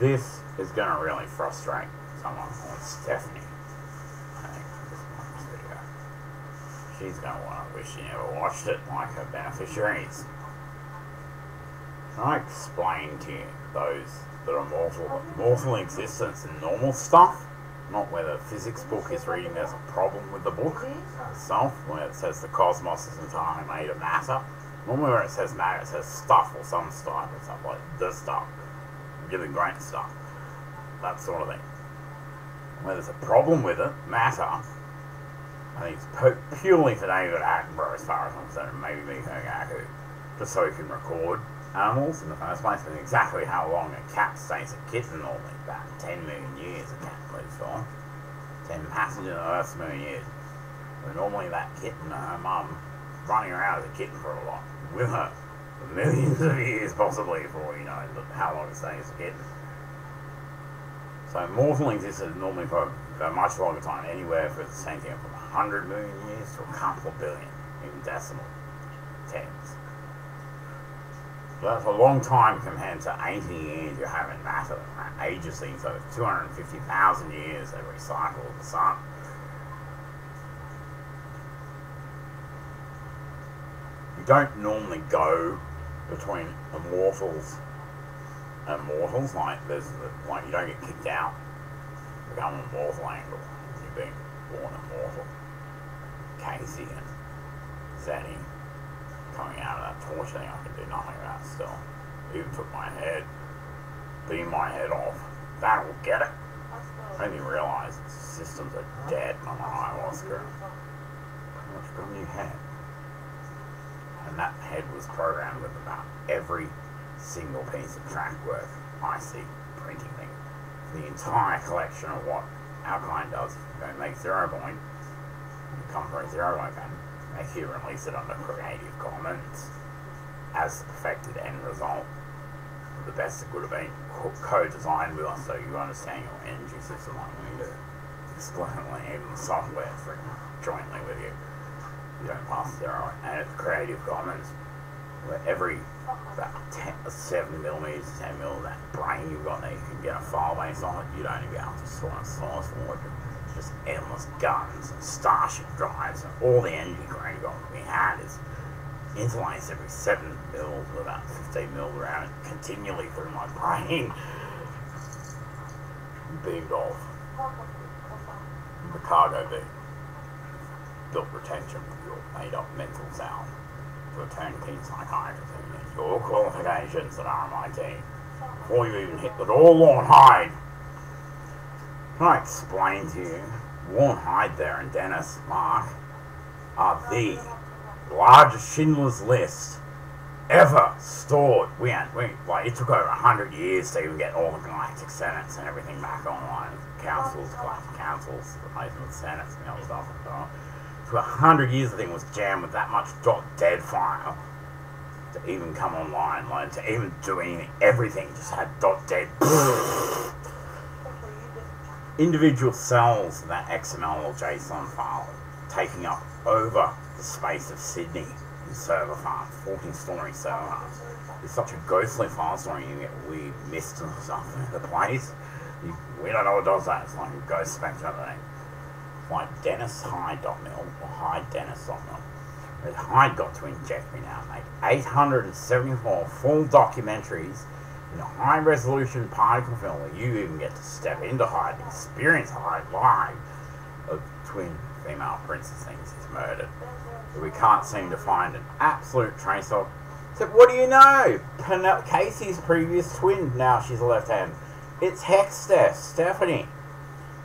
This is going to really frustrate someone like Stephanie. I think this video. She's going to want to wish she never watched it, like her beneficiaries. Can I explain to you those that are mortal existence and normal stuff? Not where the physics book is reading there's a problem with the book itself, where it says the cosmos is entirely made of matter. Normally where it says matter, it says stuff or some stuff or something like the stuff. Really great stuff. That sort of thing. Where there's a problem with it, matter, I think it's purely for David Attenborough as far as I'm concerned, maybe me going Aku, just so he can record animals in the first place, but exactly how long a cat stays a kitten normally, about 10 million years a cat lives for. 10 passage of the Earth's million years. But normally that kitten and her mum running around as a kitten for a lot, with her for millions of years possibly, for all you know, how long it stays a kitten. So mortal existence normally for a much longer time, anywhere for the same thing from 100 million years to a couple of billion, even decimal tens. So that's a long time compared to 80 years you have in matter. That ages things over 250,000 years every cycle of the sun. You don't normally go between immortals and mortals, like you don't get kicked out, become a mortal angle. You're being born immortal. Casey and Zanny coming out of that torch thing, I can do nothing about still. Even took my head, beamed my head off. That will get it. I didn't even realise the systems are dead and I'm on ayahuasca. How much got a new head? And that head was programmed with about every single piece of track work I see printing thing. The entire collection of what our kind does. You don't make 0 point, you come for a 0 point pen, make you release it under Creative Commons as the perfected end result. The best it could have been co-designed with us so you understand your energy system like we do. Explicitly, even the software jointly with you. You don't pass 0, and it's Creative Commons, where every about 7 millimeters, 10 mil of that brain you've got there, you can get a file base on it. You'd only be able to store a source for it. Just endless guns and starship drives and all the energy Creative Commons we had is interlaced every 7 mils with about 15 mils around it continually through my brain. Beamed off. The cargo beam built retention with your made up mental sound to a turnkey psychiatrist and your qualifications at RMIT before you even hit the door. Lorne Hyde. Can I explain to you? Lorne Hyde there and Dennis Mark are the largest Schindler's List ever stored. It took over 100 years to even get all the galactic senates and everything back online. Councils, galactic councils, replacement with senates and all stuff. For 100 years the thing was jammed with that much .dead file to even come online, like to even do anything. Everything just had .dead. Individual cells of that XML or JSON file taking up over the space of Sydney in server farms, 14-story server farms. It's such a ghostly file story, you get weird mist and stuff in the place. We don't know what does that. It's like a ghost spectrum thing. Like DennisHyde.mil or HydeDennis.mil. Hyde got to inject me now, make 874 full documentaries in a high-resolution particle film where you even get to step into Hyde and experience Hyde live of twin female princess things he's murdered. But we can't seem to find an absolute trace of. Except, what do you know? Casey's previous twin, now she's a left hand. It's Stephanie,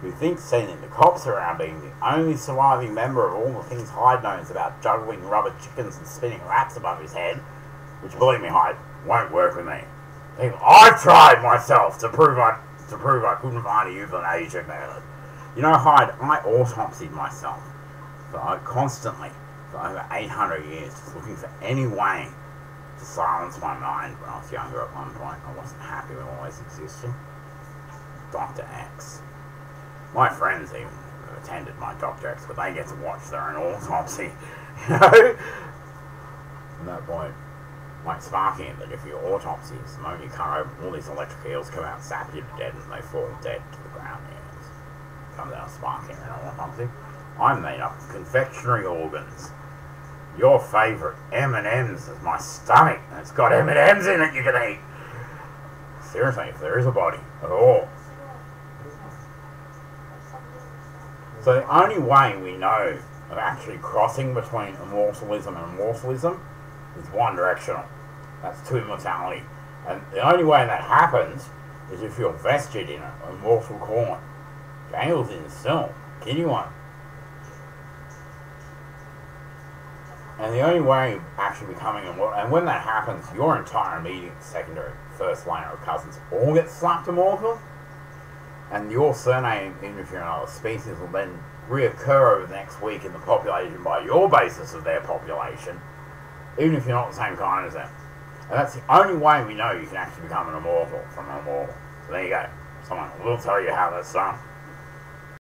who thinks sending the cops around being the only surviving member of all the things Hyde knows about juggling rubber chickens and spinning rats above his head, which, believe me, Hyde, won't work with me. I've tried myself to prove I couldn't find a euthanasia method. You know, Hyde, I autopsied myself constantly for over 800 years, just looking for any way to silence my mind. When I was younger at one point, I wasn't happy with always existing. Dr. X. My friends even attended my Dr. X, but they get to watch their own autopsy, you know? From that point, like sparking, that if your autopsies, the moment you cut open, all these electric eels come out, zap you to dead, and they fall dead to the ground. Yeah, comes out sparking in an autopsy. I'm made up of confectionery organs. Your favourite M&M's is my stomach, and it's got M&M's in it you can eat. Seriously, if there is a body at all. So the only way we know of actually crossing between immortalism and immortalism is one directional. That's to immortality. And the only way that happens is if you're vested in a mortal coin. Gail's in still. Kitty one. And the only way of actually becoming immortal, and when that happens, your entire immediate, secondary, first line of cousins all get slapped immortal, and your surname, even if you're another species, will then reoccur over the next week in the population by your basis of their population, even if you're not the same kind as them. And that's the only way we know you can actually become an immortal from an immortal. So there you go. Someone will tell you how that's done.